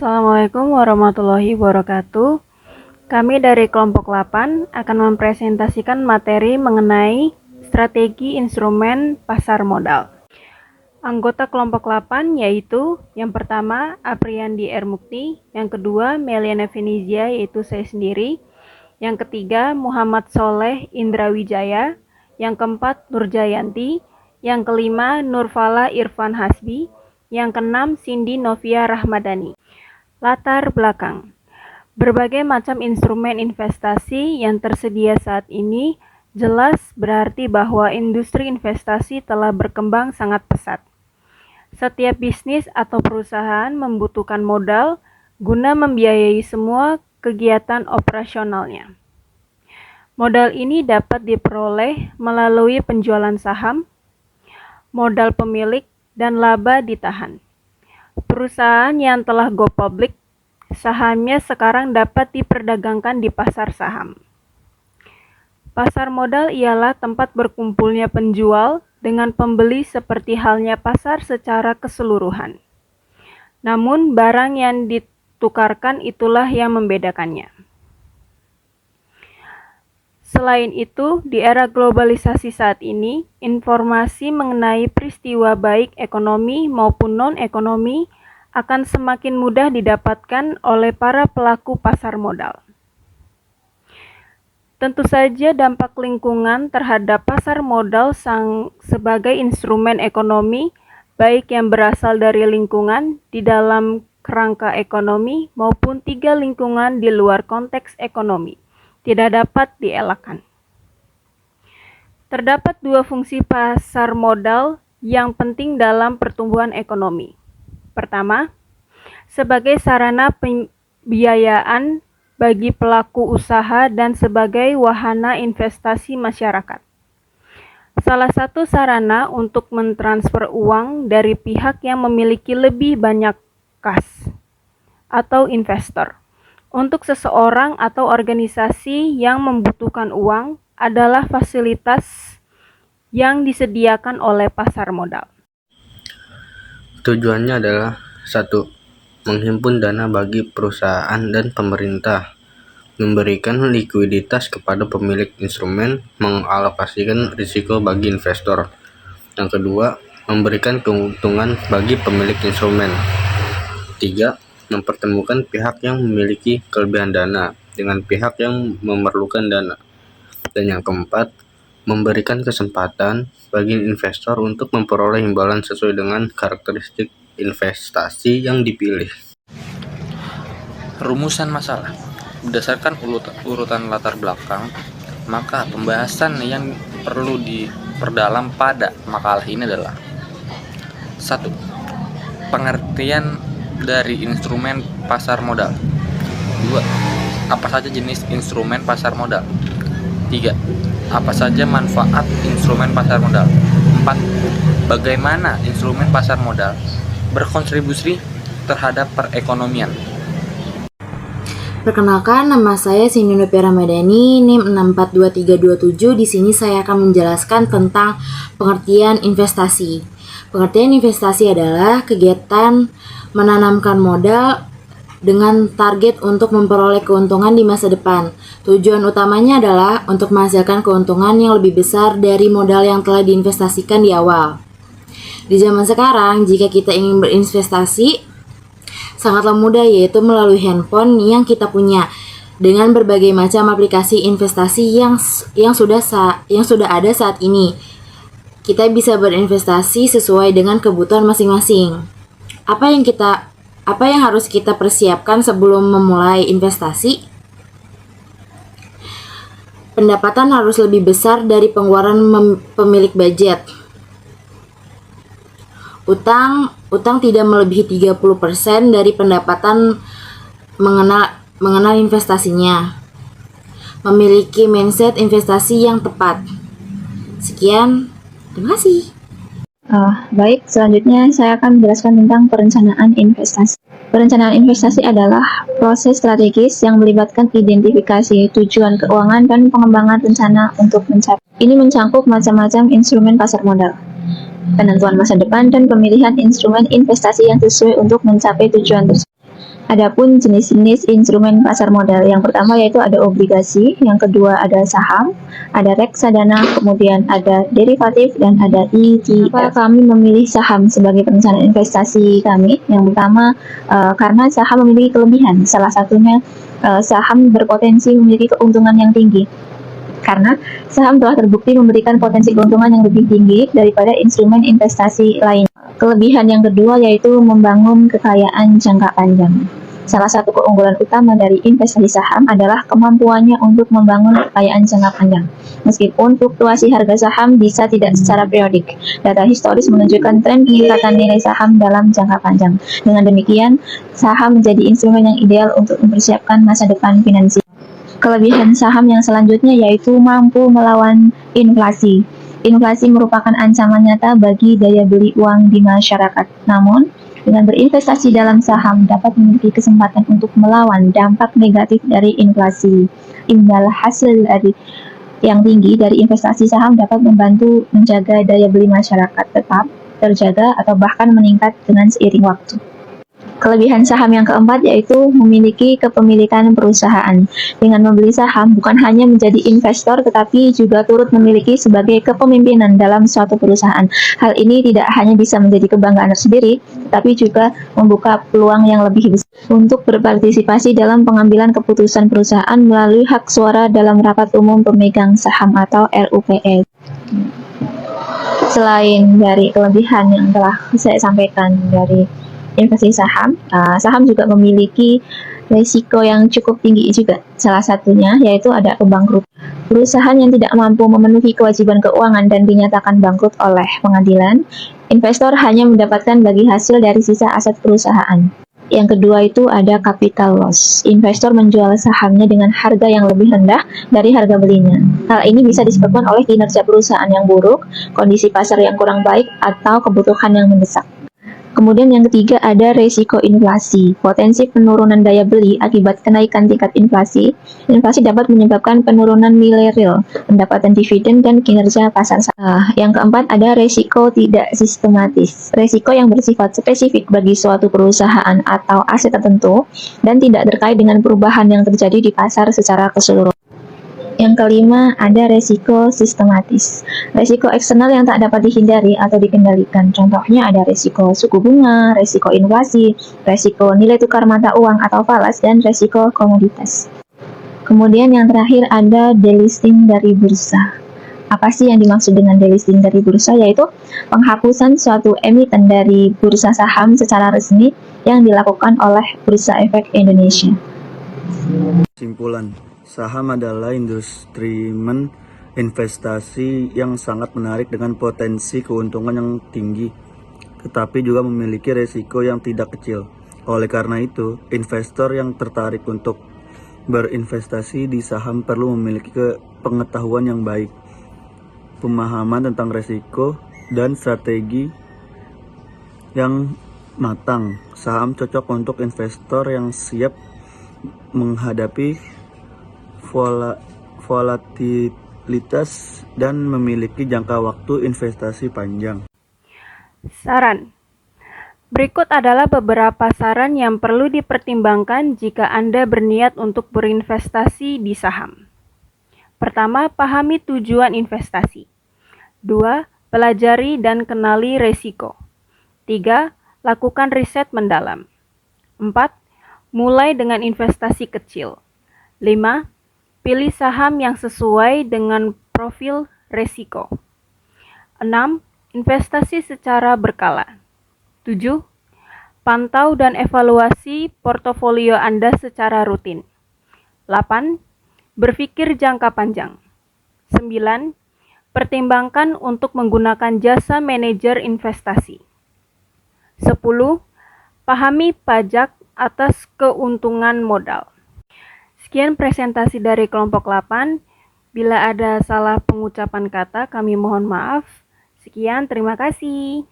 Assalamualaikum warahmatullahi wabarakatuh. Kami dari kelompok 8 akan mempresentasikan materi mengenai strategi instrumen pasar modal. Anggota kelompok 8 yaitu yang pertama Apriandi R. Mukti, yang kedua Meliana Venizia yaitu saya sendiri, yang ketiga Muhammad Soleh Indra Wijaya, yang keempat Nurjayanti, yang kelima Nurfala Irfan Hasbi, yang keenam Cindy Novia Rahmadani. Latar belakang. Berbagai macam instrumen investasi yang tersedia saat ini jelas berarti bahwa industri investasi telah berkembang sangat pesat. Setiap bisnis atau perusahaan membutuhkan modal guna membiayai semua kegiatan operasionalnya. Modal ini dapat diperoleh melalui penjualan saham, modal pemilik, dan laba ditahan. Perusahaan yang telah go public, sahamnya sekarang dapat diperdagangkan di pasar saham. Pasar modal ialah tempat berkumpulnya penjual dengan pembeli seperti halnya pasar secara keseluruhan. Namun barang yang ditukarkan itulah yang membedakannya. Selain itu, di era globalisasi saat ini, informasi mengenai peristiwa baik ekonomi maupun non-ekonomi akan semakin mudah didapatkan oleh para pelaku pasar modal. Tentu saja dampak lingkungan terhadap pasar modal sebagai instrumen ekonomi, baik yang berasal dari lingkungan di dalam kerangka ekonomi maupun tiga lingkungan di luar konteks ekonomi, tidak dapat dielakkan. Terdapat dua fungsi pasar modal yang penting dalam pertumbuhan ekonomi. Pertama, sebagai sarana pembiayaan bagi pelaku usaha dan sebagai wahana investasi masyarakat. Salah satu sarana untuk mentransfer uang dari pihak yang memiliki lebih banyak kas atau investor. Untuk seseorang atau organisasi yang membutuhkan uang adalah fasilitas yang disediakan oleh pasar modal. Tujuannya adalah 1. Menghimpun dana bagi perusahaan dan pemerintah, memberikan likuiditas kepada pemilik instrumen, mengalokasikan risiko bagi investor. Yang kedua, memberikan keuntungan bagi pemilik instrumen. 3. Mempertemukan pihak yang memiliki kelebihan dana dengan pihak yang memerlukan dana. Dan yang keempat, memberikan kesempatan bagi investor untuk memperoleh imbalan sesuai dengan karakteristik investasi yang dipilih. Rumusan masalah. Berdasarkan urutan latar belakang, maka pembahasan yang perlu diperdalam pada makalah ini adalah 1. Pengertian dari instrumen pasar modal. 2. Apa saja jenis instrumen pasar modal. 3. Apa saja manfaat instrumen pasar modal. 4. Bagaimana instrumen pasar modal berkontribusi terhadap perekonomian. Perkenalkan, nama saya Cindy Novia Rahmadani, NIM 642327. Di sini saya akan menjelaskan tentang pengertian investasi. Pengertian investasi adalah kegiatan menanamkan modal dengan target untuk memperoleh keuntungan di masa depan. Tujuan utamanya adalah untuk menghasilkan keuntungan yang lebih besar dari modal yang telah diinvestasikan di awal. Di zaman sekarang, jika kita ingin berinvestasi, sangatlah mudah, yaitu melalui handphone yang kita punya dengan berbagai macam aplikasi investasi yang sudah ada saat ini. Kita bisa berinvestasi sesuai dengan kebutuhan masing-masing. Apa yang harus kita persiapkan sebelum memulai investasi? Pendapatan harus lebih besar dari pengeluaran pemilik budget. Utang tidak melebihi 30% dari pendapatan mengenal investasinya. Memiliki mindset investasi yang tepat. Sekian, terima kasih. Baik, selanjutnya saya akan menjelaskan tentang perencanaan investasi. Perencanaan investasi adalah proses strategis yang melibatkan identifikasi tujuan keuangan dan pengembangan rencana untuk mencapai. Ini mencakup macam-macam instrumen pasar modal, penentuan masa depan, dan pemilihan instrumen investasi yang sesuai untuk mencapai tujuan tersebut. Adapun jenis-jenis instrumen pasar modal, yang pertama yaitu ada obligasi, yang kedua ada saham, ada reksadana, kemudian ada derivatif, dan ada ETF. Kenapa kami memilih saham sebagai perencanaan investasi kami? Yang pertama, karena saham memiliki kelebihan. Salah satunya saham berpotensi memiliki keuntungan yang tinggi. Karena saham telah terbukti memberikan potensi keuntungan yang lebih tinggi daripada instrumen investasi lain. Kelebihan yang kedua yaitu membangun kekayaan jangka panjang. Salah satu keunggulan utama dari investasi saham adalah kemampuannya untuk membangun kekayaan jangka panjang. Meskipun fluktuasi harga saham bisa tidak secara periodik, data historis menunjukkan tren peningkatan nilai saham dalam jangka panjang. Dengan demikian, saham menjadi instrumen yang ideal untuk mempersiapkan masa depan finansial. Kelebihan saham yang selanjutnya yaitu mampu melawan inflasi. Inflasi merupakan ancaman nyata bagi daya beli uang di masyarakat. Namun, dengan berinvestasi dalam saham dapat memiliki kesempatan untuk melawan dampak negatif dari inflasi. Imbal hasil yang tinggi dari investasi saham dapat membantu menjaga daya beli masyarakat tetap terjaga atau bahkan meningkat dengan seiring waktu. Kelebihan saham yang keempat yaitu memiliki kepemilikan perusahaan. Dengan membeli saham bukan hanya menjadi investor tetapi juga turut memiliki sebagai kepemimpinan dalam suatu perusahaan. Hal ini tidak hanya bisa menjadi kebanggaan tersendiri, tetapi juga membuka peluang yang lebih besar untuk berpartisipasi dalam pengambilan keputusan perusahaan melalui hak suara dalam rapat umum pemegang saham atau RUPS. Selain dari kelebihan yang telah saya sampaikan dari investasi saham, saham juga memiliki risiko yang cukup tinggi juga. Salah satunya yaitu ada kebangkrut. Perusahaan yang tidak mampu memenuhi kewajiban keuangan dan dinyatakan bangkrut oleh pengadilan, investor hanya mendapatkan bagi hasil dari sisa aset perusahaan. Yang kedua itu ada capital loss. Investor menjual sahamnya dengan harga yang lebih rendah dari harga belinya. Hal ini bisa disebabkan oleh kinerja perusahaan yang buruk, kondisi pasar yang kurang baik, atau kebutuhan yang mendesak. Kemudian yang ketiga ada resiko inflasi. Potensi penurunan daya beli akibat kenaikan tingkat inflasi. Inflasi dapat menyebabkan penurunan nilai real, pendapatan dividen, dan kinerja pasar saham. Yang keempat ada resiko tidak sistematis. Resiko yang bersifat spesifik bagi suatu perusahaan atau aset tertentu dan tidak terkait dengan perubahan yang terjadi di pasar secara keseluruhan. Yang kelima, ada resiko sistematis. Resiko eksternal yang tak dapat dihindari atau dikendalikan. Contohnya ada resiko suku bunga, resiko inflasi, resiko nilai tukar mata uang atau falas, dan resiko komoditas. Kemudian yang terakhir ada delisting dari bursa. Apa sih yang dimaksud dengan delisting dari bursa? Yaitu penghapusan suatu emiten dari bursa saham secara resmi yang dilakukan oleh Bursa Efek Indonesia. Kesimpulan, saham adalah instrumen investasi yang sangat menarik dengan potensi keuntungan yang tinggi, tetapi juga memiliki resiko yang tidak kecil. Oleh karena itu, investor yang tertarik untuk berinvestasi di saham perlu memiliki pengetahuan yang baik, pemahaman tentang resiko, dan strategi yang matang. Saham cocok untuk investor yang siap menghadapi volatilitas dan memiliki jangka waktu investasi panjang. Saran. Berikut adalah beberapa saran yang perlu dipertimbangkan jika Anda berniat untuk berinvestasi di saham. Pertama, pahami tujuan investasi. 2. Pelajari dan kenali resiko. 3. Lakukan riset mendalam. 4. Mulai dengan investasi kecil. 5. Pilih saham yang sesuai dengan profil resiko. 6. Investasi secara berkala. 7. Pantau dan evaluasi portofolio Anda secara rutin. 8. Berpikir jangka panjang. 9. Pertimbangkan untuk menggunakan jasa manajer investasi. 10. Pahami pajak atas keuntungan modal. Sekian presentasi dari kelompok 8. Bila ada salah pengucapan kata, kami mohon maaf. Sekian, terima kasih.